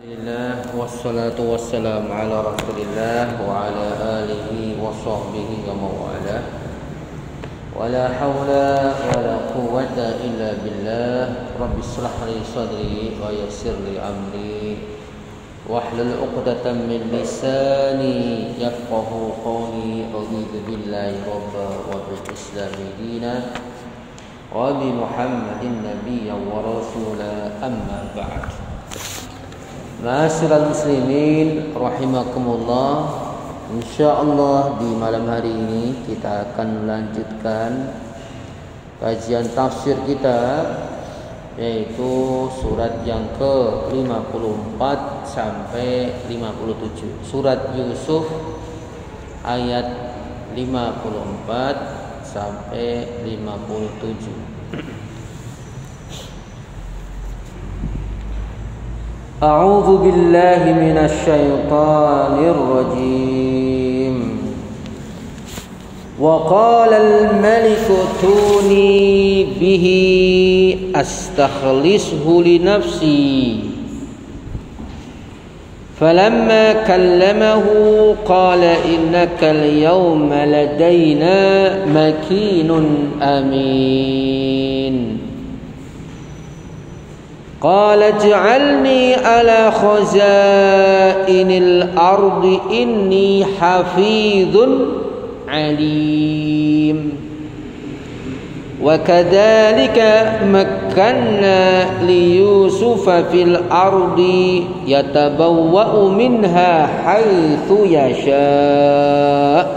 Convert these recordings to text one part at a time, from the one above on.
Alhamdulillah wassalatu wassalamu ala Rasulillah wa ala alihi wa sahbihi wa mawala. Wala hawla wala quwwata illa billah. Rabbi shrah li sadri wa yassir li amri wahlul 'uqdatam min lisani yafqahu qawli. A'udzu billahi rabba wa bil islami dina wa bi Muhammadin nabiyyan wa rasula, amma ba'd. Ma'asyiral muslimin rahimakumullah. Insyaallah di malam hari ini kita akan melanjutkan kajian tafsir kita, yaitu surat yang ke-54 sampai 57. Surat Yusuf ayat 54 sampai 57. A'udzu billahi minasy syaithanir rajim. Wa qala al-maliku tuni bihi astakhlishu li nafsi. Falamma kallamahu qala innaka al-yawma ladaina makinun amin. Qala ij'alni ala khazainil ardi inni hafizun alim. Wa kadzalika makkanna li Yusufa fil ardi yatabawwa'u minha haitsu yasha.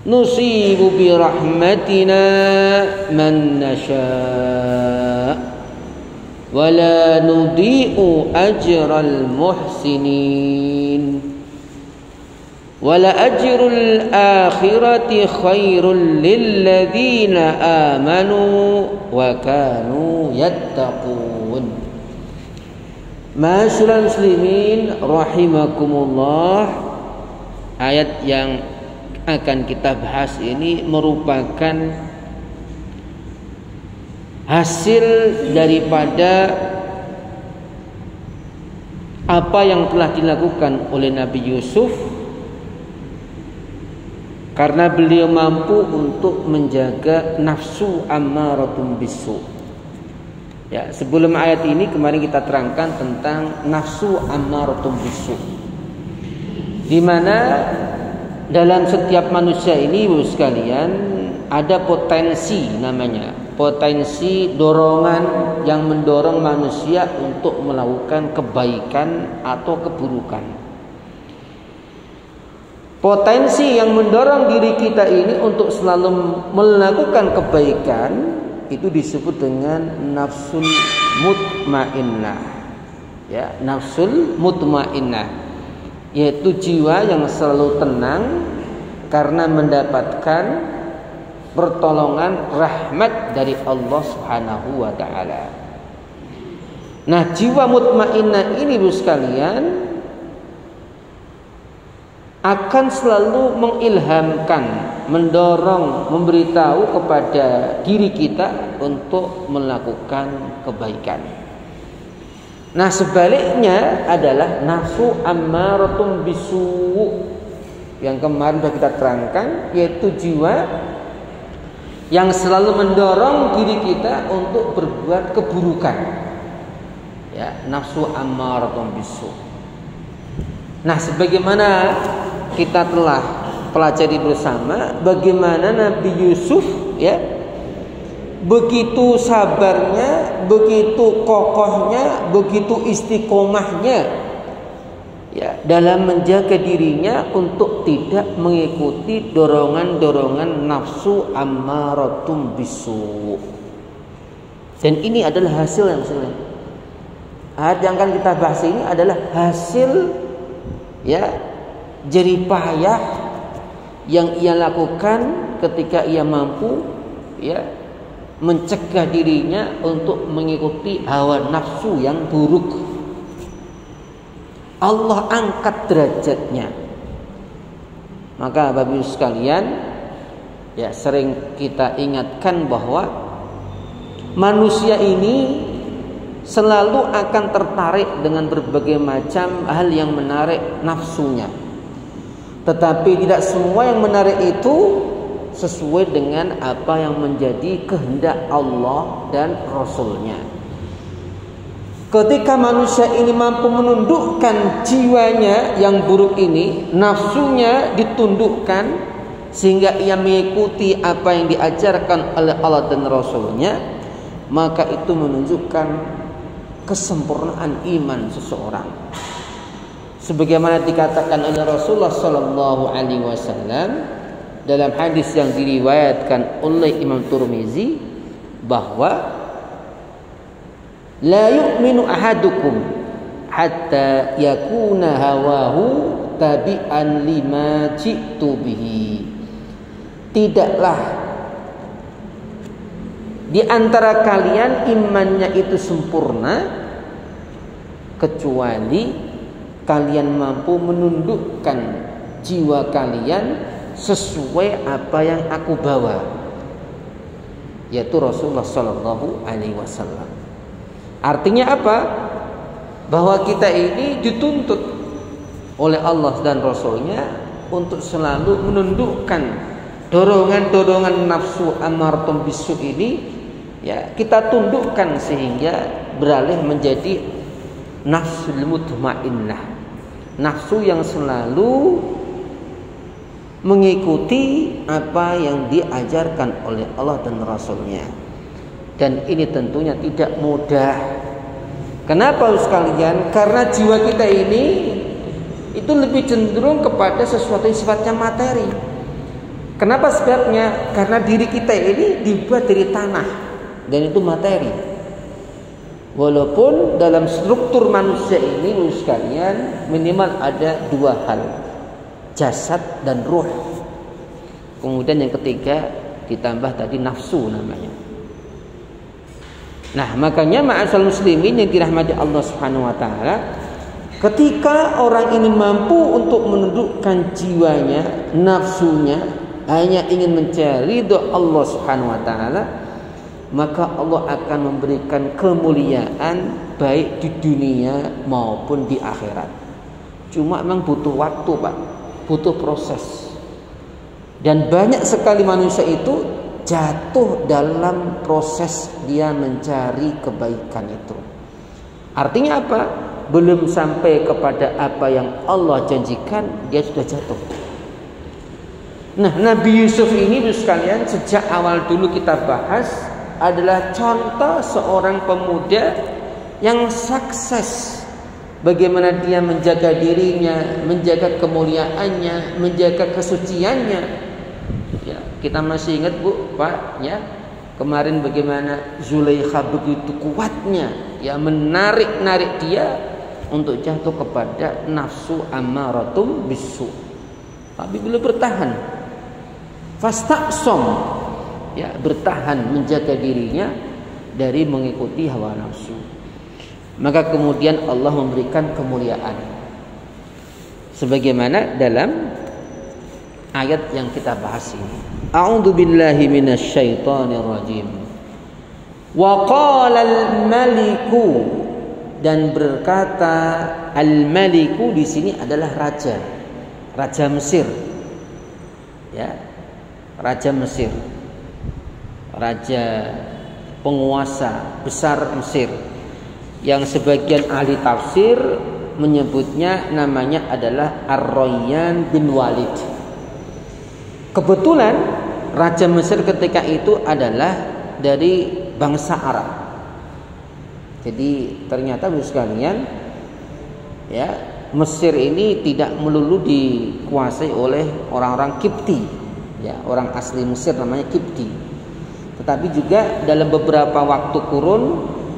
Nusibu bi rahmatina man nasha. Wala nudhi'u ajral muhsinin. Wala ajrul akhirati khairul lilladzina amanu wa kanu yattaqun. Ma'asyiral muslimin rahimakumullah. Ayat yang akan kita bahas ini merupakan hasil daripada apa yang telah dilakukan oleh Nabi Yusuf, karena beliau mampu untuk menjaga nafsu ammaratun bisu. Ya, sebelum ayat ini kemarin kita terangkan tentang nafsu ammaratun bisu, di mana dalam setiap manusia ini, Bapak sekalian, ada potensi, namanya potensi dorongan yang mendorong manusia untuk melakukan kebaikan atau keburukan. Potensi yang mendorong diri kita ini untuk selalu melakukan kebaikan itu disebut dengan nafsul mutmainnah. Ya, nafsul mutmainnah, yaitu jiwa yang selalu tenang karena mendapatkan pertolongan rahmat dari Allah Subhanahu wa taala. Nah, jiwa mutmainnah ini, Bu sekalian, akan selalu mengilhamkan, mendorong, memberitahu kepada diri kita untuk melakukan kebaikan. Nah, sebaliknya adalah nafsu ammaratun bisu yang kemarin sudah kita terangkan, yaitu jiwa yang selalu mendorong diri kita untuk berbuat keburukan. Ya, nafsu ammaratun bisu. Nah, sebagaimana kita telah pelajari bersama bagaimana Nabi Yusuf, ya, begitu sabarnya, begitu kokohnya, begitu istiqomahnya, ya, dalam menjaga dirinya untuk tidak mengikuti dorongan-dorongan nafsu ammaratun bisu. Dan ini adalah hasil yang sebenarnya. Ayat yang akan kita bahas ini adalah hasil, ya, jerih payah yang ia lakukan ketika ia mampu, ya, mencegah dirinya untuk mengikuti hawa nafsu yang buruk. Allah angkat derajatnya. Maka Bapak Ibu sekalian, ya, sering kita ingatkan bahwa manusia ini selalu akan tertarik dengan berbagai macam hal yang menarik nafsunya. Tetapi tidak semua yang menarik itu sesuai dengan apa yang menjadi kehendak Allah dan Rasulnya. Ketika manusia ini mampu menundukkan jiwanya yang buruk ini, nafsunya ditundukkan sehingga ia mengikuti apa yang diajarkan oleh Allah dan Rasulnya, maka itu menunjukkan kesempurnaan iman seseorang. Sebagaimana dikatakan oleh Rasulullah sallallahu alaihi wasallam dalam hadis yang diriwayatkan oleh Imam Tirmizi, bahwa la yu'minu ahadukum hatta yakuna hawahu tabi'an lima ji'tu bihi. Tidaklah di antara kalian imannya itu sempurna kecuali kalian mampu menundukkan jiwa kalian sesuai apa yang aku bawa, yaitu Rasulullah sallallahu alaihi wasallam. Artinya apa? Bahwa kita ini dituntut oleh Allah dan Rasulnya untuk selalu menundukkan dorongan-dorongan nafsu ammaratun bisu ini, ya, kita tundukkan sehingga beralih menjadi nafsul mutmainnah, nafsu yang selalu mengikuti apa yang diajarkan oleh Allah dan Rasulnya. Dan ini tentunya tidak mudah. Kenapa sekalian? Karena jiwa kita ini itu lebih cenderung kepada sesuatu yang sifatnya materi. Kenapa sebabnya? Karena diri kita ini dibuat dari tanah dan itu materi. Walaupun dalam struktur manusia ini sekalian minimal ada dua hal, jasad dan ruh. Kemudian yang ketiga ditambah tadi nafsu namanya. Nah, makanya ma'asal muslimin yang dirahmati Allah Subhanahu wa taala, ketika orang ini mampu untuk menundukkan jiwanya, nafsunya hanya ingin mencari ridha Allah Subhanahu wa taala, maka Allah akan memberikan kemuliaan baik di dunia maupun di akhirat. Cuma memang butuh waktu, Pak, butuh proses. Dan banyak sekali manusia itu jatuh dalam proses dia mencari kebaikan itu. Artinya apa? Belum sampai kepada apa yang Allah janjikan, dia sudah jatuh. Nah, Nabi Yusuf ini sekalian sejak awal dulu kita bahas adalah contoh seorang pemuda yang sukses. Bagaimana dia menjaga dirinya, menjaga kemuliaannya, menjaga kesuciannya. Ya, kita masih ingat, Bu, Pak, ya. Kemarin bagaimana Zulaikha begitu kuatnya ya menarik dia untuk jatuh kepada nafsu ammaratum bisu. Tapi beliau bertahan. Fastaqsam, ya, bertahan menjaga dirinya dari mengikuti hawa nafsu. Maka kemudian Allah memberikan kemuliaan. Sebagaimana dalam ayat yang kita bahas ini. A'udzu billahi minasyaitonir rajim. Wa qala al-maliku, dan berkata al-maliku di sini adalah raja. Raja Mesir. Ya. Raja Mesir. Raja penguasa besar Mesir. Yang sebagian ahli tafsir menyebutnya namanya adalah Ar-Rayyan bin Walid. Kebetulan Raja Mesir ketika itu adalah dari bangsa Arab. Jadi ternyata sekalian, ya, Mesir ini tidak melulu dikuasai oleh orang-orang Kipti, ya, orang asli Mesir namanya Kipti. Tetapi juga dalam beberapa waktu kurun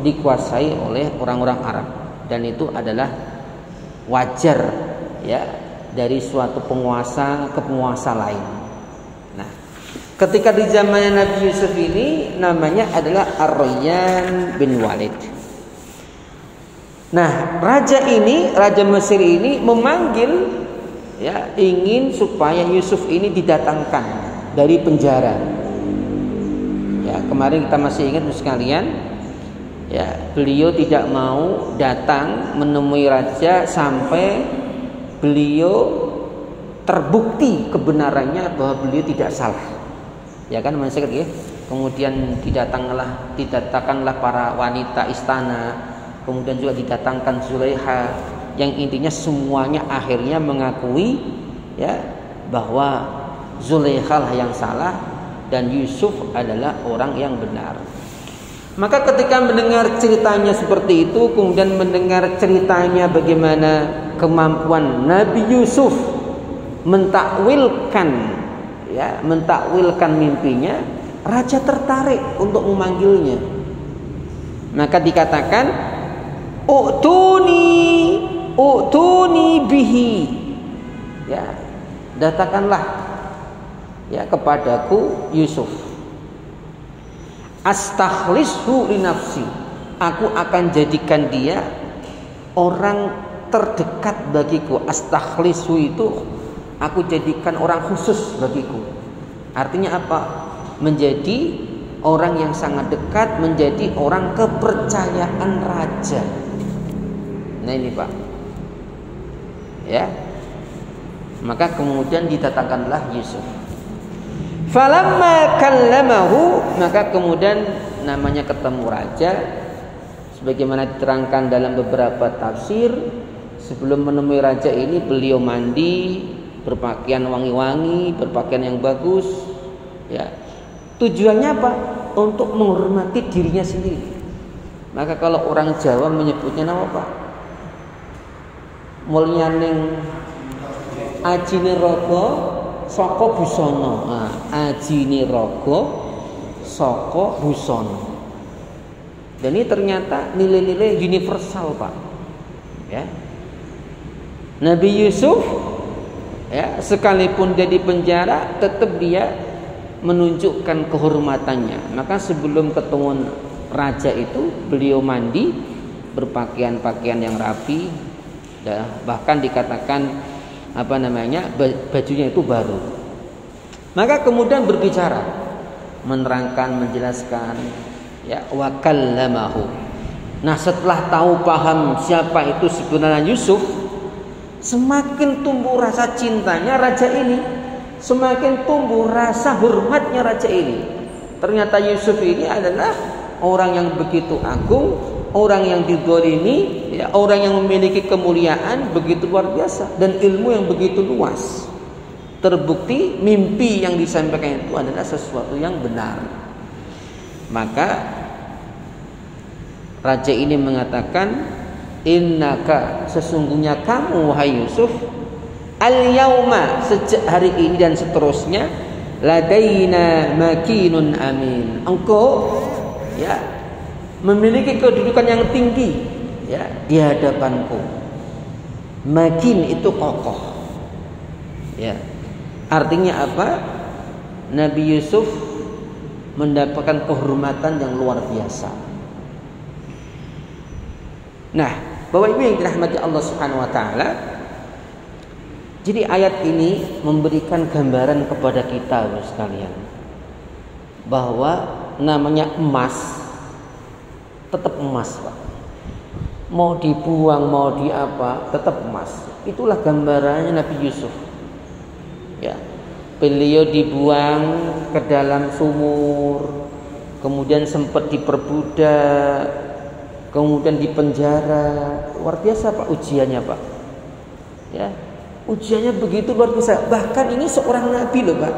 dikuasai oleh orang-orang Arab, dan itu adalah wajar, ya, dari suatu penguasa ke penguasa lain. Nah, ketika di zamannya Nabi Yusuf ini namanya adalah Ar-Rayyan bin Walid. Nah, raja Mesir ini memanggil, ya, ingin supaya Yusuf ini didatangkan dari penjara. Ya, kemarin kita masih ingat sekalian, Ya, beliau tidak mau datang menemui raja sampai beliau terbukti kebenarannya bahwa beliau tidak salah. Ya kan masih ya. Kemudian didatangkanlah para wanita istana, kemudian juga didatangkan Zulaikha, yang intinya semuanya akhirnya mengakui ya bahwa Zulaikha lah yang salah dan Yusuf adalah orang yang benar. Maka ketika mendengar ceritanya seperti itu, kemudian mendengar ceritanya bagaimana kemampuan Nabi Yusuf mentakwilkan mimpinya, raja tertarik untuk memanggilnya. Maka dikatakan utuni bihi, ya, datangkanlah ya kepadaku Yusuf. Astakhlishu li nafsi, aku akan jadikan dia orang terdekat bagiku. Astakhlishu itu aku jadikan orang khusus bagiku. Artinya apa? Menjadi orang yang sangat dekat, menjadi orang kepercayaan raja. Nah ini Pak, ya. Maka kemudian didatangkanlah Yusuf. Falamma kallamahu, maka kemudian namanya ketemu raja. Sebagaimana diterangkan dalam beberapa tafsir, sebelum menemui raja ini beliau mandi, berpakaian wangi-wangi, berpakaian yang bagus, ya. Tujuannya apa? Untuk menghormati dirinya sendiri. Maka kalau orang Jawa menyebutnya nama apa? Mulyaning ajine raga saka busana. Nah, ajine raga saka busana. Dan ini ternyata nilai-nilai universal, Pak. Ya. Nabi Yusuf ya, sekalipun dia di penjara tetap dia menunjukkan kehormatannya. Maka sebelum ketemu raja itu beliau mandi, berpakaian-pakaian yang rapi, bahkan dikatakan bajunya itu baru. Maka kemudian berbicara, menerangkan, menjelaskan, ya, wa kallamahu. Nah, setelah tahu paham siapa itu sebenarnya Yusuf, semakin tumbuh rasa cintanya raja ini, semakin tumbuh rasa hormatnya raja ini. Ternyata Yusuf ini adalah orang yang begitu agung, orang yang dizalimi, ya, orang yang memiliki kemuliaan begitu luar biasa dan ilmu yang begitu luas. Terbukti mimpi yang disampaikan itu adalah sesuatu yang benar. Maka raja ini mengatakan, innaka, sesungguhnya kamu wahai Yusuf, al-yauma, sejak hari ini dan seterusnya, ladaina makinun amin. Engkau ya memiliki kedudukan yang tinggi ya di hadapanku. Makin itu kokoh. Ya. Artinya apa? Nabi Yusuf mendapatkan kehormatan yang luar biasa. Nah, Bapak Ibu yang dirahmati Allah Subhanahu wa taala, jadi ayat ini memberikan gambaran kepada kita sekalian bahwa namanya emas tetap emas, Pak. Mau dibuang, mau diapa, tetap emas. Itulah gambarannya Nabi Yusuf. Ya. Beliau dibuang ke dalam sumur, kemudian sempat diperbudak, kemudian dipenjara. Luar biasa, Pak, ujiannya, Pak. Ya. Ujiannya begitu luar biasa. Bahkan ini seorang nabi loh, Pak.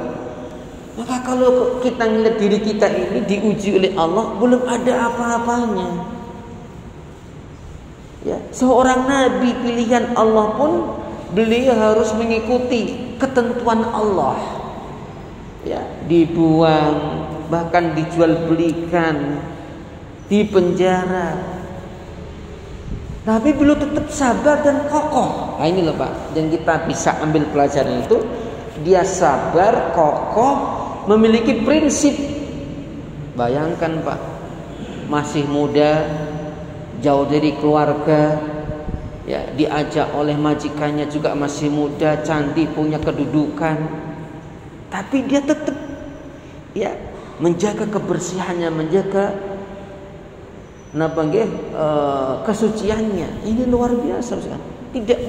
Maka kalau kita melihat diri kita ini diuji oleh Allah, belum ada apa-apanya. Ya, seorang nabi pilihan Allah pun beliau harus mengikuti ketentuan Allah. Ya, dibuang, bahkan dijual belikan, dipenjara. Tapi beliau tetap sabar dan kokoh. Nah, ini loh, Pak, yang kita bisa ambil pelajaran itu. Dia sabar, kokoh, memiliki prinsip. Bayangkan, Pak, masih muda, jauh dari keluarga, ya, diajak oleh majikannya juga masih muda, cantik, punya kedudukan, tapi dia tetap ya menjaga kebersihannya, menjaga kesuciannya. Ini luar biasa sekali. Tidak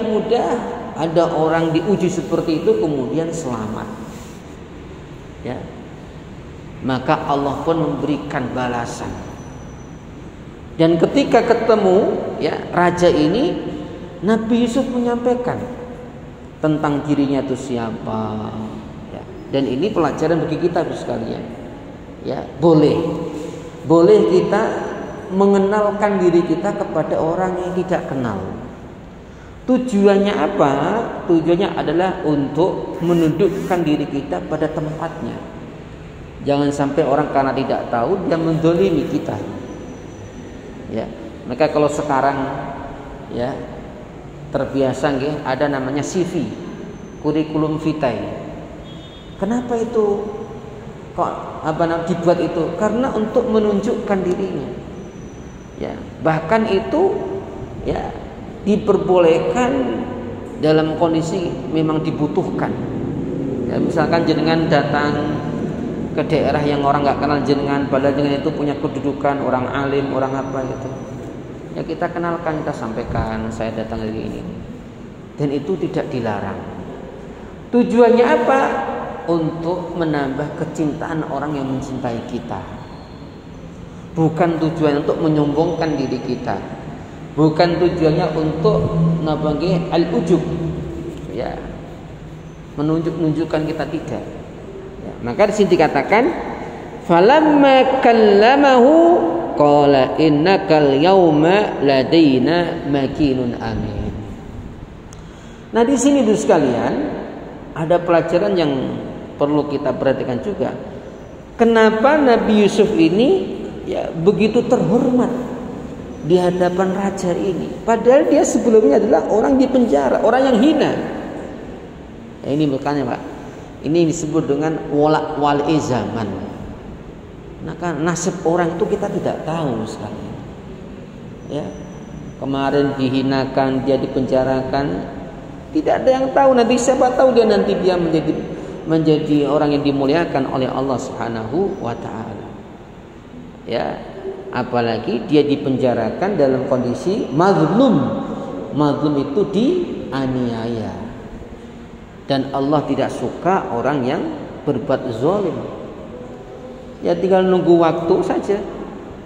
mudah ada orang diuji seperti itu kemudian selamat. Ya. Maka Allah pun memberikan balasan. Dan ketika ketemu ya raja ini, Nabi Yusuf menyampaikan tentang dirinya itu siapa. Ya. Dan ini pelajaran bagi kita sekalian. Ya, boleh kita mengenalkan diri kita kepada orang yang tidak kenal. Tujuannya apa? Tujuannya adalah untuk menundukkan diri kita pada tempatnya. Jangan sampai orang karena tidak tahu dia menzalimi kita. Ya, maka kalau sekarang ya terbiasa nggih ada namanya CV, kurikulum vitae. Kenapa itu kok dibuat itu? Karena untuk menunjukkan dirinya. Ya, bahkan itu ya diperbolehkan dalam kondisi memang dibutuhkan. Ya, misalkan jenengan datang ke daerah yang orang nggak kenal jenengan, padahal jenengan itu punya kedudukan orang alim, orang apa gitu. Ya kita kenalkan, kita sampaikan saya datang dari ini. Dan itu tidak dilarang. Tujuannya apa? Untuk menambah kecintaan orang yang mencintai kita. Bukan tujuan untuk menyombongkan diri kita. Bukan tujuannya untuk al-ujub. Ya. Menunjukkan kita tidak. Ya, maka di sini dikatakan falamma kallamahu qala innakal yauma ladaina makinun amin. Nah, di sini Ibu sekalian ada pelajaran yang perlu kita perhatikan juga. Kenapa Nabi Yusuf ini ya begitu terhormat di hadapan raja ini, padahal dia sebelumnya adalah orang di penjara, orang yang hina. Ya, ini makanya Pak, ini disebut dengan wali zaman. Maka nasib orang itu kita tidak tahu sekali. Ya, kemarin dihinakan, dia dipenjarakan, tidak ada yang tahu. Nanti siapa tahu dia menjadi orang yang dimuliakan oleh Allah Subhanahu wa taala. Ya, apalagi dia dipenjarakan dalam kondisi mazlum. Mazlum itu dianiaya. Dan Allah tidak suka orang yang berbuat zalim. Ya tinggal nunggu waktu saja.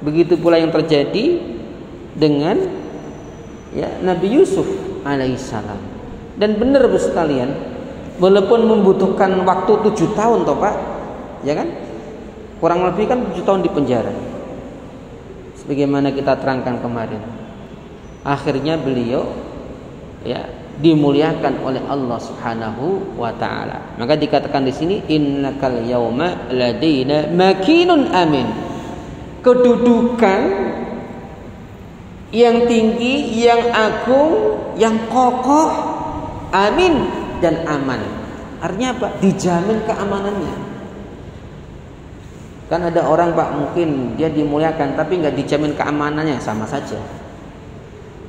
Begitu pula yang terjadi dengan ya Nabi Yusuf alaihissalam. Dan benar Bu sekalian, walaupun membutuhkan waktu 7 tahun toh Pak, ya kan? Kurang lebih kan 7 tahun di penjara. Sebagaimana kita terangkan kemarin. Akhirnya beliau ya dimuliakan oleh Allah Subhanahu wa taala. Maka dikatakan di sini innakal yauma ladaina makinun amin. Kedudukan yang tinggi, yang agung, yang kokoh, amin dan aman. Artinya apa? Dijamin keamanannya. Kan ada orang Pak mungkin dia dimuliakan tapi nggak dijamin keamanannya, sama saja.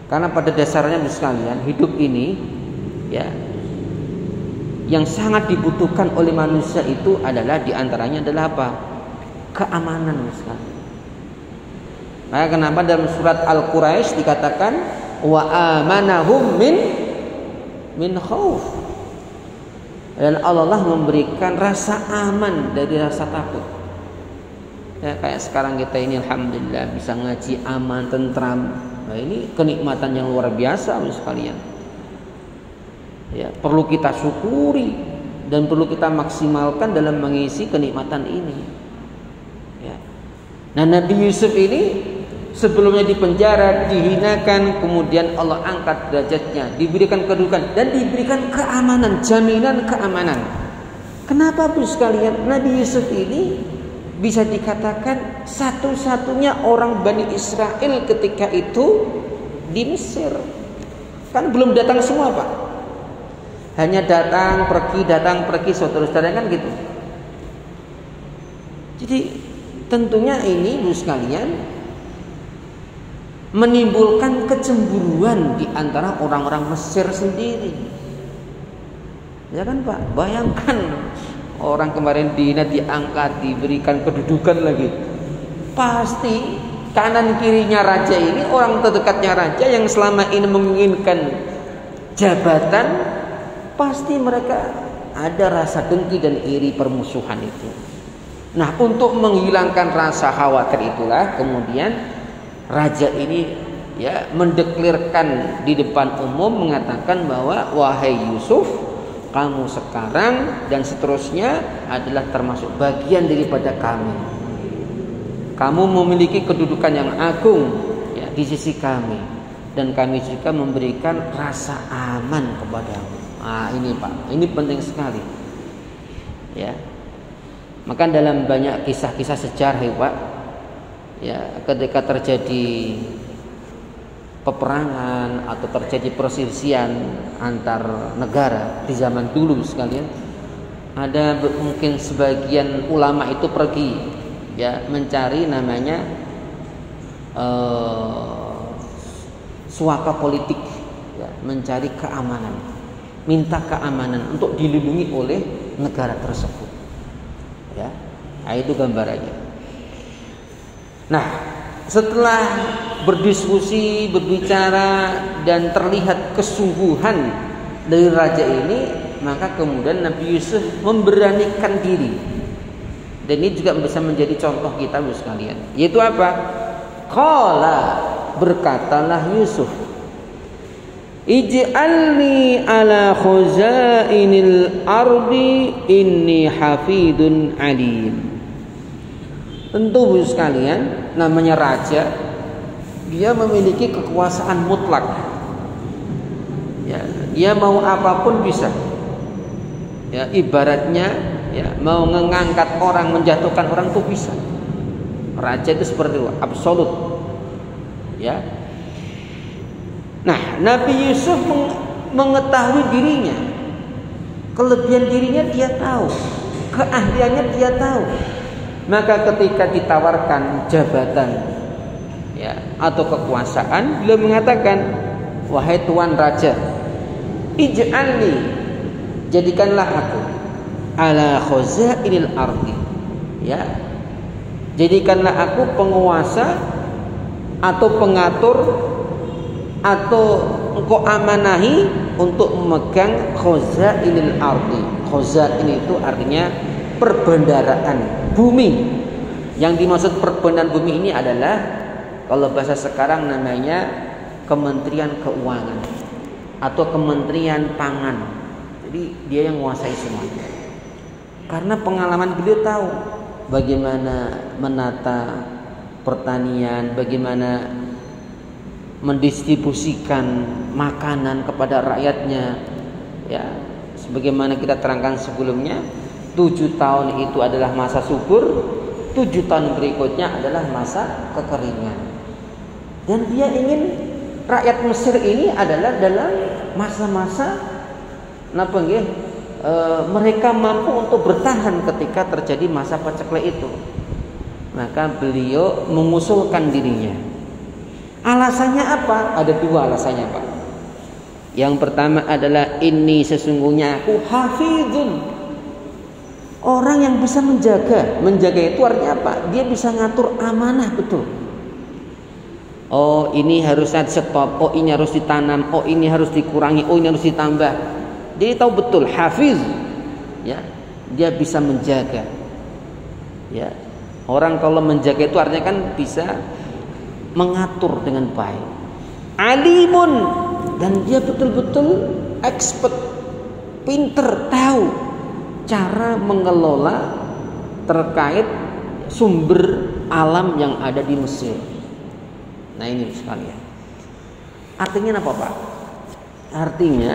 Karena pada dasarnya sekalian hidup ini ya yang sangat dibutuhkan oleh manusia itu adalah diantaranya adalah apa? Keamanan sekali. Maka kenapa dalam surat Al-Quraisy dikatakan wa amanahum min khauf. Dan Allah memberikan rasa aman dari rasa takut. Ya, kayak sekarang kita ini alhamdulillah bisa ngaji aman, tentram. Nah, ini kenikmatan yang luar biasa sekalian. Ya, perlu kita syukuri dan perlu kita maksimalkan dalam mengisi kenikmatan ini. Ya. Nah, Nabi Yusuf ini sebelumnya dipenjara, dihinakan, kemudian Allah angkat derajatnya, diberikan kedudukan dan diberikan keamanan, jaminan keamanan. Kenapa Bu sekalian? Nabi Yusuf ini bisa dikatakan satu-satunya orang Bani Israel ketika itu di Mesir. Kan belum datang semua Pak. Hanya datang pergi saudara-saudara kan gitu. Jadi tentunya ini Bu sekalian menimbulkan kecemburuan di antara orang-orang Mesir sendiri. Ya kan Pak? Bayangkan orang kemarin dihina, diangkat, diberikan kedudukan lagi. pasti kanan kirinya raja ini, orang terdekatnya raja yang selama ini menginginkan jabatan, pasti mereka ada rasa dengki dan iri, permusuhan itu. Nah, untuk menghilangkan rasa khawatir itulah kemudian raja ini ya mendeklirkan di depan umum, mengatakan bahwa wahai Yusuf, kamu sekarang dan seterusnya adalah termasuk bagian daripada kami. Kamu memiliki kedudukan yang agung ya di sisi kami, dan kami juga memberikan rasa aman kepadamu. Nah, ini Pak, ini penting sekali. Ya. Maka dalam banyak kisah-kisah sejarah ya Pak, ya ketika terjadi peperangan atau terjadi perselisihan antar negara di zaman dulu sekalian, ada mungkin sebagian ulama itu pergi ya mencari namanya suaka politik ya, mencari keamanan, minta keamanan untuk dilindungi oleh negara tersebut ya. Nah, itu gambarannya. Nah, setelah berdiskusi, berbicara dan terlihat kesungguhan dari raja ini, maka kemudian Nabi Yusuf memberanikan diri. Dan ini juga bisa menjadi contoh kita sekalian. Yaitu apa? Qala, berkatalah Yusuf, ij'alni ala khuzainil ardi inni hafidun alim. Tentu sekalian, namanya raja, dia memiliki kekuasaan mutlak. Ya, dia mau apapun bisa. Ya, ibaratnya ya, mau mengangkat orang, menjatuhkan orang itu bisa. Raja itu seperti itu, absolut. Ya. Nah, Nabi Yusuf mengetahui dirinya, kelebihan dirinya dia tahu, keahliannya dia tahu. Maka ketika ditawarkan jabatan ya atau kekuasaan, beliau mengatakan, wahai tuan raja, ij'alni, jadikanlah aku ala khuzainil ardi, ya, jadikanlah aku penguasa atau pengatur, atau engkau amanahi untuk memegang khuzainil ardi. Khuzain itu artinya perbendaharaan bumi. Yang dimaksud perbendaharaan bumi ini adalah, kalau bahasa sekarang namanya Kementerian Keuangan atau Kementerian Pangan. Jadi dia yang menguasai semuanya. Karena pengalaman beliau tahu bagaimana menata pertanian, bagaimana mendistribusikan makanan kepada rakyatnya. Ya, sebagaimana kita terangkan sebelumnya, 7 tahun itu adalah masa subur, 7 tahun berikutnya adalah masa kekeringan. Dan dia ingin rakyat Mesir ini adalah dalam masa-masa mereka mampu untuk bertahan ketika terjadi masa paceklik itu. Maka beliau mengusulkan dirinya. Alasannya apa? Ada 2 alasannya Pak. Yang pertama adalah, ini sesungguhnya aku hafizun, orang yang bisa menjaga. Menjaga itu artinya apa? Dia bisa ngatur amanah betul. Oh, ini harusnya stop, oh ini harus ditanam, oh ini harus dikurangi, oh ini harus ditambah. Dia tahu betul, hafiz. Ya, dia bisa menjaga. Ya. Orang kalau menjaga itu artinya kan bisa mengatur dengan baik. Alimun, dan dia betul-betul expert, pinter, tahu cara mengelola terkait sumber alam yang ada di Mesir. Nah, ini sekalian. Artinya apa Pak? Artinya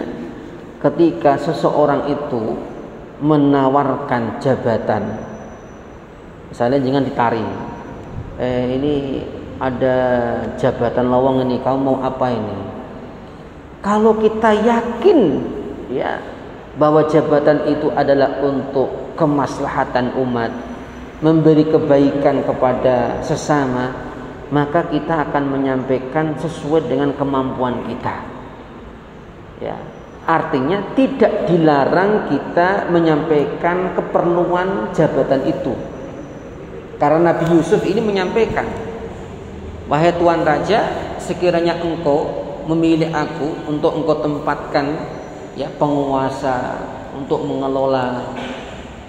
ketika seseorang itu menawarkan jabatan, misalnya jangan ditarik, ini ada jabatan lowong ini, kamu mau apa ini? Kalau kita yakin ya bahwa jabatan itu adalah untuk kemaslahatan umat, memberi kebaikan kepada sesama, maka kita akan menyampaikan sesuai dengan kemampuan kita. Ya, artinya tidak dilarang kita menyampaikan keperluan jabatan itu. Karena Nabi Yusuf ini menyampaikan, wahai Tuan Raja, sekiranya engkau memilih aku untuk engkau tempatkan ya penguasa untuk mengelola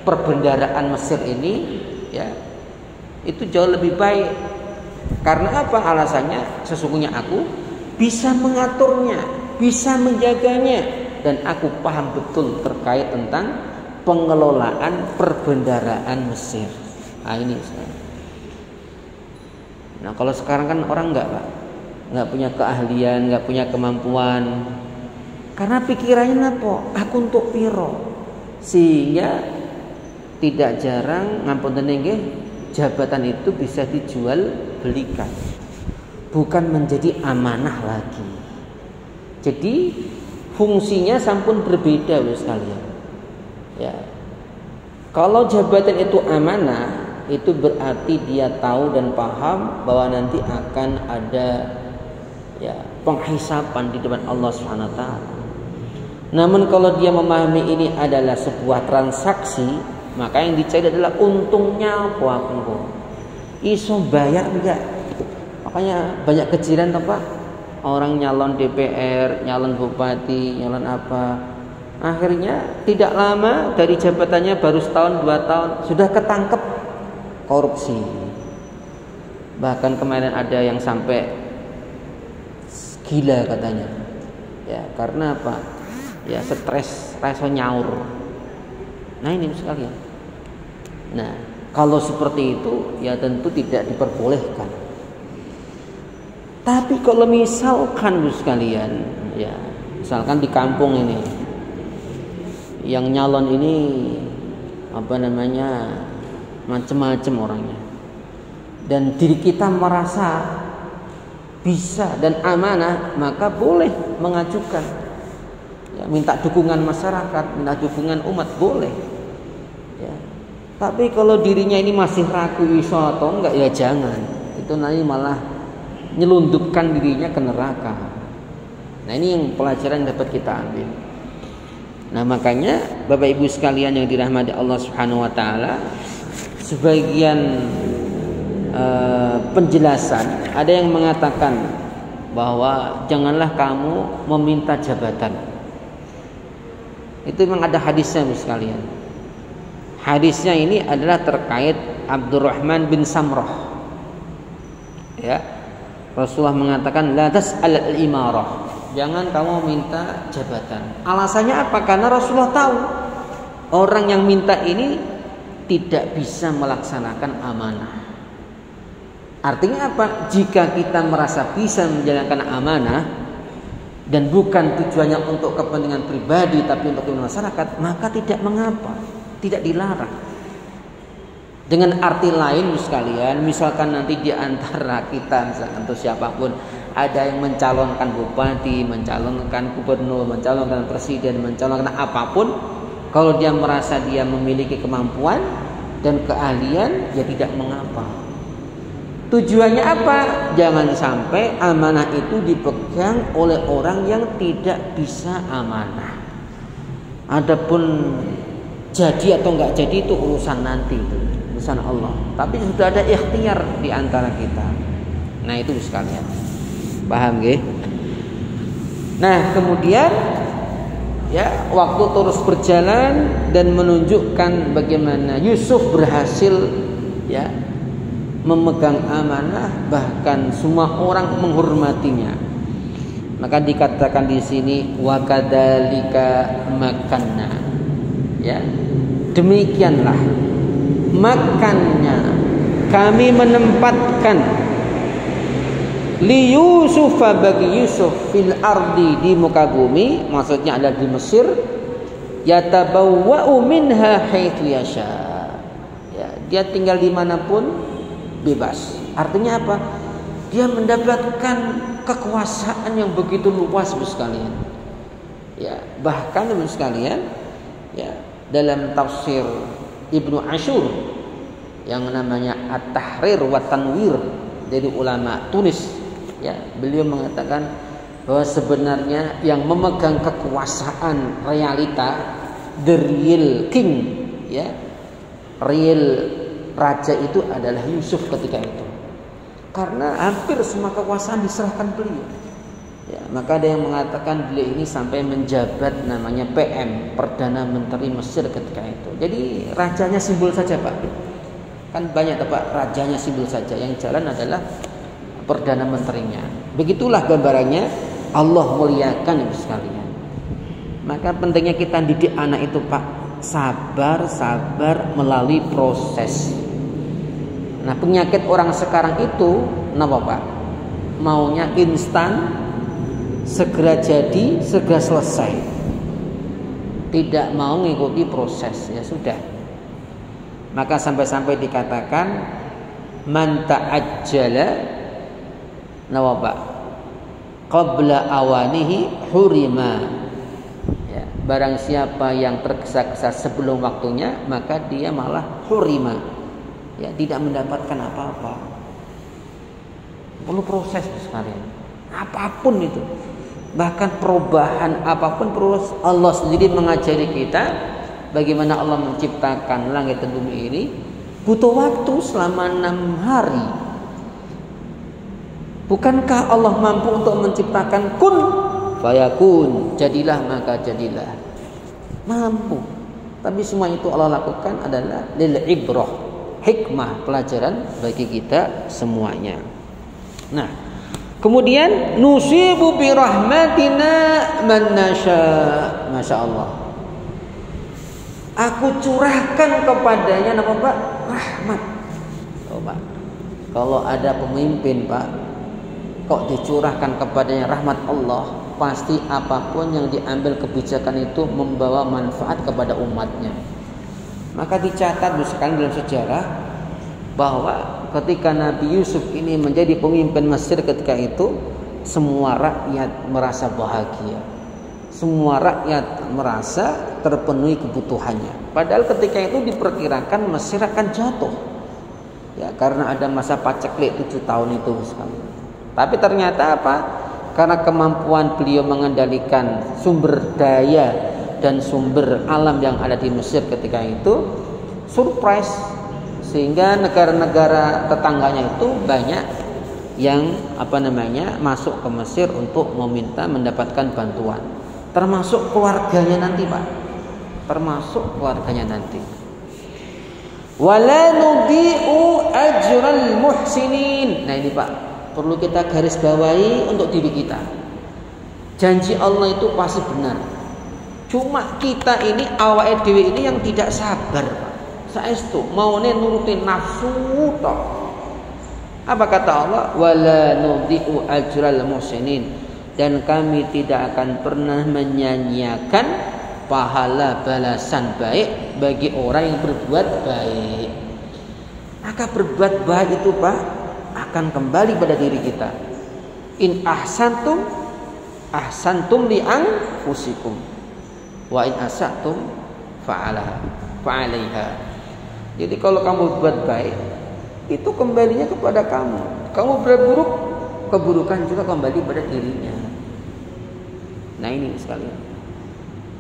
perbendaharaan Mesir ini, ya itu jauh lebih baik. Karena apa? Alasannya, sesungguhnya aku bisa mengaturnya, bisa menjaganya, dan aku paham betul terkait tentang pengelolaan perbendaharaan Mesir. Nah ini. Nah kalau sekarang kan orang enggak, Pak, enggak punya keahlian, enggak punya kemampuan, karena pikirannya apa? Aku untuk piro, sehingga tidak jarang ngapunten nggih, jabatan itu bisa dijual belikan, bukan menjadi amanah lagi. Jadi fungsinya sampun berbeda sekalian. Ya, kalau jabatan itu amanah, itu berarti dia tahu dan paham bahwa nanti akan ada ya penghisapan di depan Allah Subhanahu wa taala. Namun kalau dia memahami ini adalah sebuah transaksi, maka yang dicari adalah untungnya apa aku. Iso bayar enggak? Makanya banyak kecilan toh Pak. Orang nyalon DPR, nyalon bupati, nyalon apa. Akhirnya tidak lama dari jabatannya baru setahun 2 tahun sudah ketangkep korupsi. Bahkan kemarin ada yang sampai gila katanya. Ya, karena apa? Ya stres, rasa nyaur. Nah ini sekalian. Nah kalau seperti itu ya tentu tidak diperbolehkan. Tapi kalau misalkan sekalian, ya misalkan di kampung ini, yang nyalon ini apa namanya macam-macam orangnya, dan diri kita merasa bisa dan amanah, maka boleh mengajukan, ya, minta dukungan masyarakat, minta dukungan umat boleh. Ya. Tapi kalau dirinya ini masih ragu iso atau enggak, ya jangan. Itu nanti malah nyelundupkan dirinya ke neraka. Nah ini yang pelajaran yang dapat kita ambil. Nah makanya Bapak Ibu sekalian yang dirahmati Allah Subhanahu wa taala, sebagian penjelasan ada yang mengatakan bahwa janganlah kamu meminta jabatan. Itu memang ada hadisnya Ibu sekalian. Hadisnya ini adalah terkait Abdurrahman bin Samrah. Ya. Rasulullah mengatakan la tas'al al-imarah. Jangan kamu minta jabatan. Alasannya apa? Karena Rasulullah tahu orang yang minta ini tidak bisa melaksanakan amanah. Artinya apa? Jika kita merasa bisa menjalankan amanah dan bukan tujuannya untuk kepentingan pribadi tapi untuk kepentingan masyarakat, maka tidak mengapa, tidak dilarang. Dengan arti lain sekalian, misalkan nanti di antara kita, misalkan atau siapapun, ada yang mencalonkan bupati, mencalonkan gubernur, mencalonkan presiden, mencalonkan apapun, kalau dia merasa dia memiliki kemampuan dan keahlian, ya tidak mengapa. Tujuannya apa? Jangan sampai amanah itu dipegang oleh orang yang tidak bisa amanah. Adapun jadi atau enggak jadi itu urusan nanti, itu urusan Allah. Tapi sudah ada ikhtiar di antara kita. Nah itu sekalian. Paham nggih? Nah kemudian ya waktu terus berjalan dan menunjukkan bagaimana Yusuf berhasil ya memegang amanah, bahkan semua orang menghormatinya. Maka dikatakan di sini wa kadzalika makanna. Ya. Demikianlah makannya kami menempatkan li Yusuf bagi Yusuf fil ardi di muka bumi, maksudnya ada di Mesir, yatabawwa'u minha haitsu yasha. Ya, dia tinggal dimanapun bebas. Artinya apa? Dia mendapatkan kekuasaan yang begitu luas sekalian. Ya, bahkan sekalian, ya, dalam tafsir Ibnu Ashur yang namanya At-Tahrir wa Tanwir dari ulama Tunis, ya, beliau mengatakan bahwa sebenarnya yang memegang kekuasaan realita, the real king, ya, real raja itu adalah Yusuf ketika itu. Karena hampir semua kekuasaan diserahkan beliau. Ya, maka ada yang mengatakan beliau ini sampai menjabat namanya PM, Perdana Menteri Mesir ketika itu. Jadi rajanya simbol saja Pak. Kan banyak Pak, rajanya simbol saja. Yang jalan adalah Perdana Menterinya. Begitulah gambarannya. Allah muliakan Ibu sekalian. Maka pentingnya kita didik anak itu Pak, sabar melalui proses. Nah, penyakit orang sekarang itu kenapa Pak? Maunya instan, segera jadi, segera selesai. Tidak mau mengikuti proses. Ya sudah. Maka sampai-sampai dikatakan man ta'ajjala kenapa Pak? Qabla awanihi hurima. Barang siapa yang tergesa-gesa sebelum waktunya, maka dia malah hurima, ya, tidak mendapatkan apa-apa. Perlu proses sekalian, apapun itu, bahkan perubahan apapun terus Allah sendiri mengajari kita bagaimana Allah menciptakan langit dan bumi ini butuh waktu selama 6 hari. Bukankah Allah mampu untuk menciptakan kun fayakun, jadilah maka jadilah, mampu. Tapi semua itu Allah lakukan adalah lil ibrah, hikmah, pelajaran bagi kita semuanya. Nah, kemudian nusibu bi rahmatina man nasya. Masya Allah, aku curahkan kepadanya apa Pak? Rahmat. Oh Pak, kalau ada pemimpin Pak kok dicurahkan kepadanya rahmat Allah, pasti apapun yang diambil kebijakan itu membawa manfaat kepada umatnya. Maka dicatat sekarang dalam sejarah bahwa ketika Nabi Yusuf ini menjadi pemimpin Mesir ketika itu, semua rakyat merasa bahagia, semua rakyat merasa terpenuhi kebutuhannya. Padahal ketika itu diperkirakan Mesir akan jatuh, ya, karena ada masa paceklik 7 tahun itu sekali. Tapi ternyata apa? Karena kemampuan beliau mengendalikan sumber daya dan sumber alam yang ada di Mesir ketika itu, surprise, sehingga negara-negara tetangganya itu banyak yang masuk ke Mesir untuk meminta mendapatkan bantuan, termasuk keluarganya nanti Pak, termasuk keluarganya nanti. Wala nudhi'u ajral muhsinin. Nah ini Pak, perlu kita garis bawahi untuk diri kita. Janji Allah itu pasti benar. Cuma kita ini awake dhewe ini yang tidak sabar, Pak. Saestu maune nurutin nafsu tok. Apa kata Allah? Wala nudhi'u ajral muhsinin. Dan kami tidak akan pernah menyanyiakan pahala balasan baik bagi orang yang berbuat baik. Maka berbuat baik itu Pak akan kembali pada diri kita. In ahsantum ahsantum li anfusikum wa in asatum fa'alaiha. Jadi kalau kamu buat baik itu kembalinya kepada kamu. Kamu berburuk, keburukan juga kembali pada dirinya. Nah ini sekalian.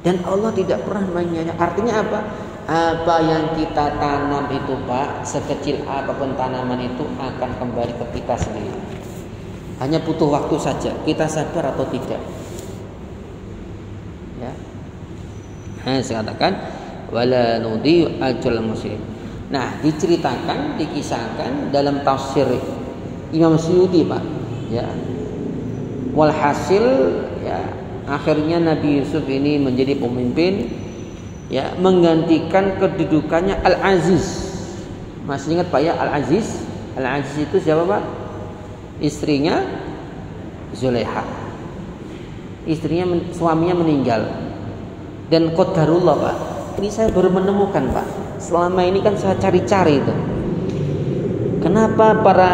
Dan Allah tidak pernah menyanyiakan. Artinya apa? Apa yang kita tanam itu Pak, sekecil apapun tanaman itu akan kembali ke kita sendiri. Hanya butuh waktu saja, kita sabar atau tidak. Ya. Saya katakan wala nudhi'u ajral muslim. Nah, diceritakan, dikisahkan dalam tafsir Imam Suyuti Pak. Ya. Walhasil ya, akhirnya Nabi Yusuf ini menjadi pemimpin, ya, menggantikan kedudukannya Al-Aziz. Masih ingat Pak ya Al-Aziz? Al-Aziz itu siapa Pak? Istrinya Zulaiha. Suaminya meninggal. Dan qadarullah Pak. Ini saya baru menemukan Pak. Selama ini kan saya cari-cari itu. Kenapa para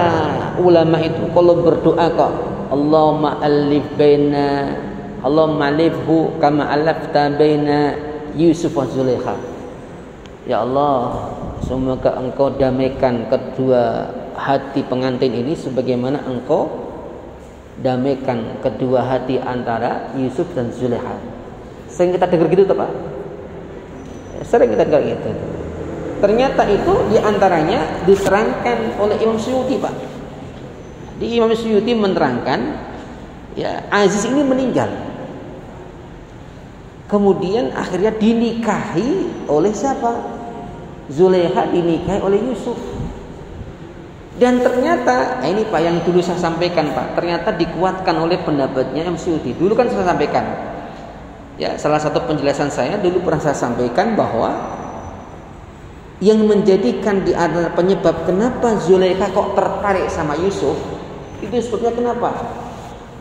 ulama itu kalau berdoa kok Allahumma alif baina Allahumma alifhu kama alafta baina Yusuf wa Zulaiha. Ya Allah, semoga engkau damaikan kedua hati pengantin ini sebagaimana engkau damaikan kedua hati antara Yusuf dan Zulaiha. Sering kita dengar gitu Pak. Sering kita dengar gitu. ternyata itu diantaranya diterangkan oleh Imam Suyuti, Pak. Di Imam Suyuti menerangkan, ya, Aziz ini meninggal. Kemudian akhirnya dinikahi oleh siapa? Zulaikha dinikahi oleh Yusuf. Dan ternyata, ini Pak yang dulu saya sampaikan, Pak, ternyata dikuatkan oleh pendapatnya Imam Suyuti. Dulu kan saya sampaikan, ya, salah satu penjelasan saya dulu pernah saya sampaikan bahwa yang menjadikan di antara penyebab kenapa Zulaikha kok tertarik sama Yusuf itu sebabnya kenapa?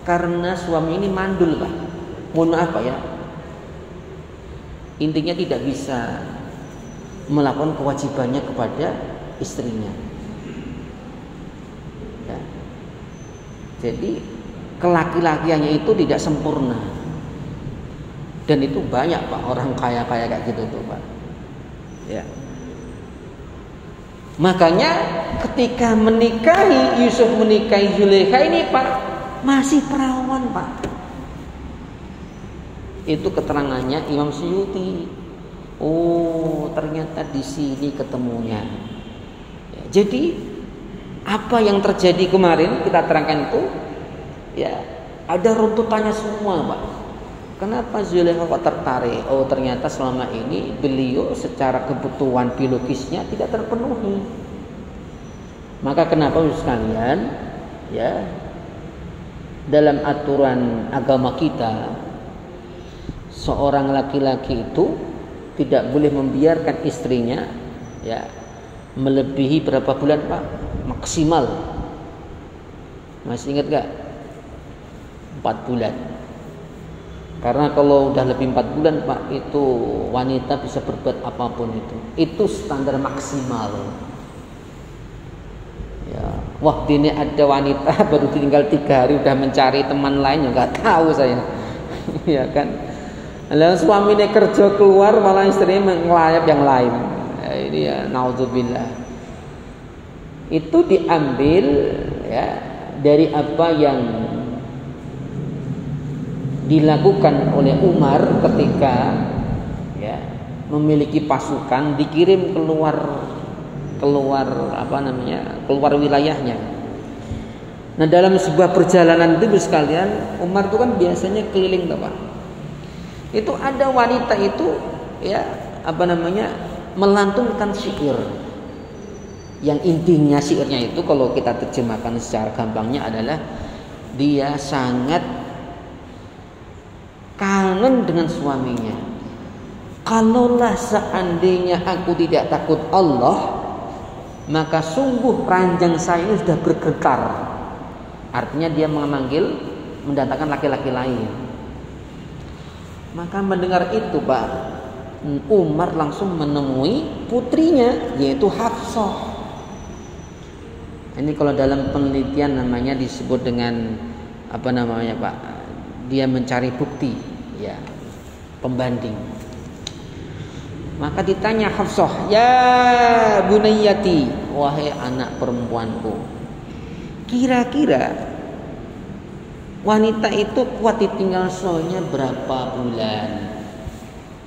Karena suami ini mandul, Pak. Mohon maaf, Pak, ya. Intinya tidak bisa melakukan kewajibannya kepada istrinya. Ya. Jadi kelaki-lakiannya itu tidak sempurna. Dan itu banyak, Pak, orang kaya-kaya kayak gitu tuh, Pak. Ya. Makanya ketika Yusuf menikahi Zulaikha ini, Pak, masih perawan, Pak. Itu keterangannya Imam Suyuti. Oh, ternyata di sini ketemunya. Ya, jadi apa yang terjadi kemarin kita terangkan itu, ya, ada runtutannya semua, Pak. Kenapa Zulaikha kok tertarik? Oh, ternyata selama ini beliau secara kebutuhan biologisnya tidak terpenuhi. Maka kenapa sekalian, ya, dalam aturan agama kita, seorang laki-laki itu tidak boleh membiarkan istrinya, ya, melebihi berapa bulan, Pak? Maksimal. Masih ingat gak? 4 bulan. Karena kalau udah lebih 4 bulan, Pak, itu wanita bisa berbuat apapun itu. Itu standar maksimal. Ya, wah, ini ada wanita baru tinggal 3 hari udah mencari teman lain, ya nggak tahu saya. Ya kan. Lalu suaminya kerja keluar malah istrinya ngelayap yang lain. Ya, ini ya naudzubillah. Itu diambil, ya, dari apa yang dilakukan oleh Umar ketika, ya, memiliki pasukan dikirim keluar wilayahnya. Nah, dalam sebuah perjalanan itu sekalian, Umar itu kan biasanya keliling, Pak. Itu ada wanita itu, ya, melantunkan syair. Yang intinya syairnya itu kalau kita terjemahkan secara gampangnya adalah dia sangat kangen dengan suaminya. Kalaulah seandainya aku tidak takut Allah, maka sungguh ranjang saya ini sudah bergetar. Artinya dia mendatangkan laki-laki lain. Maka mendengar itu, Pak, Umar langsung menemui putrinya, yaitu Hafsah. Ini kalau dalam penelitian namanya disebut dengan Pak? Dia mencari bukti, ya, pembanding. Maka ditanya Hafsah, "Ya bunayyati, wahai anak perempuanku, kira-kira wanita itu kuat ditinggal suaminya berapa bulan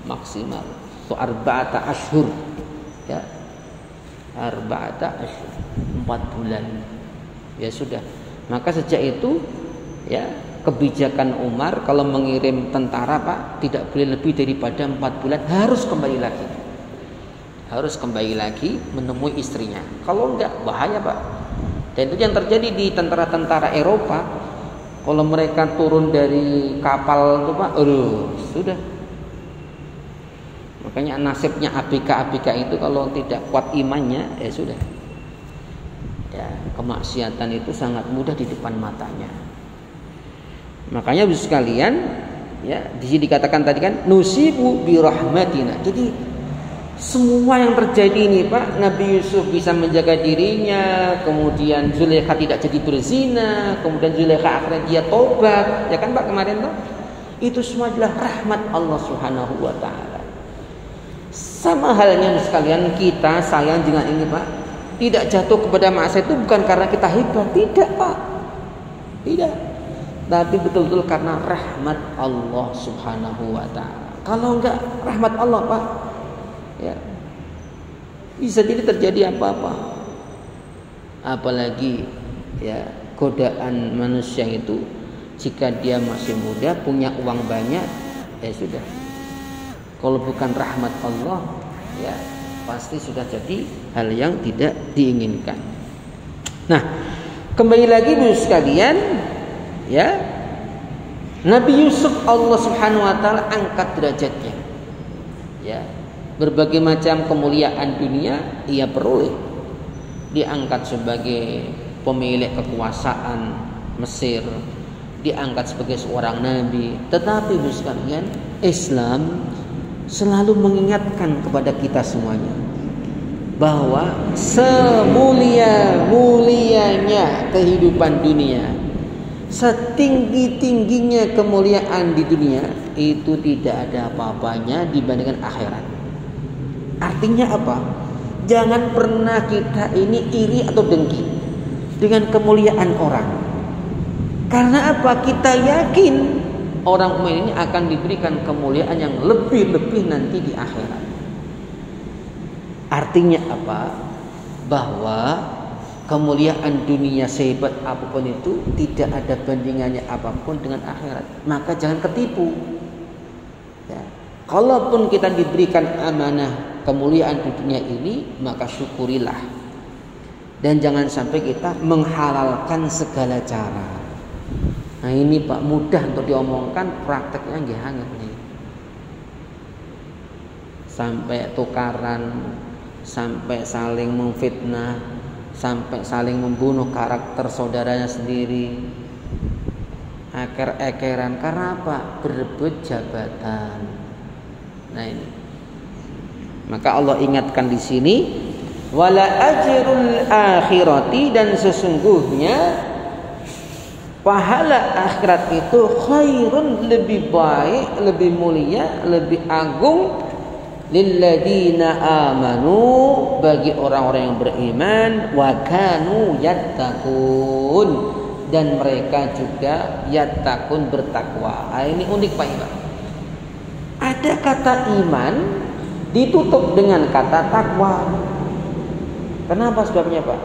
maksimal?" So arba'ata ashhur, ya, arba'ata ashhur, 4 bulan. Ya sudah. Maka sejak itu, ya, kebijakan Umar kalau mengirim tentara, Pak, tidak boleh lebih daripada 4 bulan, harus kembali lagi menemui istrinya. Kalau enggak, bahaya, Pak. Dan itu yang terjadi di tentara-tentara Eropa. Kalau mereka turun dari kapal itu, Pak, sudah. Makanya nasibnya ABK itu kalau tidak kuat imannya, ya sudah. Ya, kemaksiatan itu sangat mudah di depan matanya. Makanya Bapak sekalian, ya, di sini dikatakan tadi kan nusibu bi rahmatina. Jadi semua yang terjadi ini, Pak, Nabi Yusuf bisa menjaga dirinya, kemudian Zulaikha tidak jadi berzina, kemudian Zulaikha akhirnya dia tobat, ya kan, Pak, kemarin tuh. Itu semua adalah rahmat Allah Subhanahu wa taala. Sama halnya Bapak sekalian, kita sayang dengan ini, Pak. Tidak jatuh kepada maksiat itu bukan karena kita hebat, tidak, Pak. Tidak. Tapi betul-betul karena rahmat Allah Subhanahu wa ta'ala. Kalau enggak rahmat Allah, Pak, ya, Bisa jadi terjadi apa-apa. Apalagi ya godaan manusia itu, jika dia masih muda, punya uang banyak, ya sudah. Kalau bukan rahmat Allah, ya pasti sudah jadi hal yang tidak diinginkan. Nah, kembali lagi Bu sekalian, ya, Nabi Yusuf Allah Subhanahu wa taala angkat derajatnya. Ya, berbagai macam kemuliaan dunia ia peroleh. Diangkat sebagai pemilik kekuasaan Mesir, diangkat sebagai seorang nabi. Tetapi Bu sekalian, Islam selalu mengingatkan kepada kita semuanya bahwa semulia-mulianya kehidupan dunia, setinggi-tingginya kemuliaan di dunia, itu tidak ada apa-apanya dibandingkan akhirat. Artinya apa? Jangan pernah kita ini iri atau dengki dengan kemuliaan orang. Karena apa? Kita yakin orang mukmin ini akan diberikan kemuliaan yang lebih-lebih nanti di akhirat. Artinya apa? Bahwa kemuliaan dunia sehebat apapun itu tidak ada bandingannya apapun dengan akhirat. Maka jangan ketipu. Ya. Kalaupun kita diberikan amanah kemuliaan di dunia ini, maka syukurilah. Dan jangan sampai kita menghalalkan segala cara. Nah ini Pak, mudah untuk diomongkan, prakteknya nggih angel nih. Sampai tukaran, sampai saling memfitnah, sampai saling membunuh karakter saudaranya sendiri, eker-ekeran. Karena apa? Berebut jabatan. Nah ini, maka Allah ingatkan di sini, wala ajrul akhirati, dan sesungguhnya pahala akhirat itu khairun, lebih baik, lebih mulia, lebih agung, lilladzina amanu, bagi orang-orang yang beriman, wa kanu yattaqun, dan mereka juga yattaqun, bertakwa. Ini unik Pak Iman. Ada kata iman ditutup dengan kata takwa. Kenapa sebabnya Pak?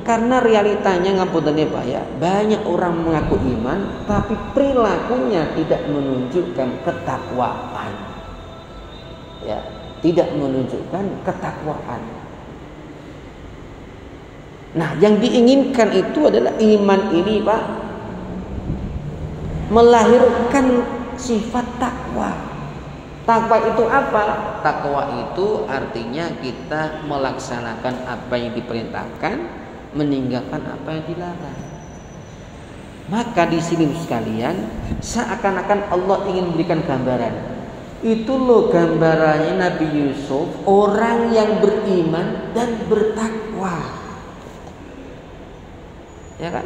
Karena realitanya ngapunten Pak ya, banyak orang mengaku iman tapi perilakunya tidak menunjukkan ketakwaan. Ya, tidak menunjukkan ketakwaan. Nah, yang diinginkan itu adalah iman ini Pak melahirkan sifat takwa. Takwa itu apa? Takwa itu artinya kita melaksanakan apa yang diperintahkan, meninggalkan apa yang dilarang. Maka di sini sekalian, seakan-akan Allah ingin memberikan gambaran. Itu loh gambarannya Nabi Yusuf, orang yang beriman dan bertakwa. Ya kan?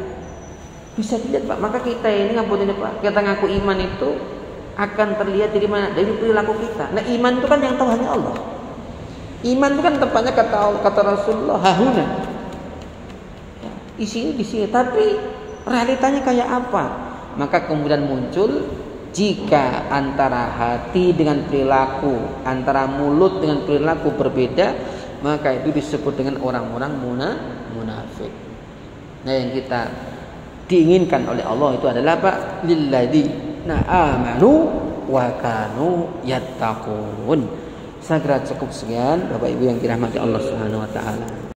Bisa dilihat Pak. Maka kita ini ngapunten Pak, kita ngaku iman itu akan terlihat dari mana? Dari perilaku kita. Nah, iman itu kan yang tahu hanya Allah. Iman itu kan tempatnya kata Rasulullah, hahuna. Ya, isinya di sini. Tapi realitanya kayak apa? Maka kemudian muncul, jika antara hati dengan perilaku, antara mulut dengan perilaku berbeda, maka itu disebut dengan orang-orang munafik. Nah, yang kita diinginkan oleh Allah itu adalah Pak, lilladzina amanu wa kanu yattaqun. Saya kira cukup sekian Bapak Ibu yang dirahmati Allah Subhanahu wa taala.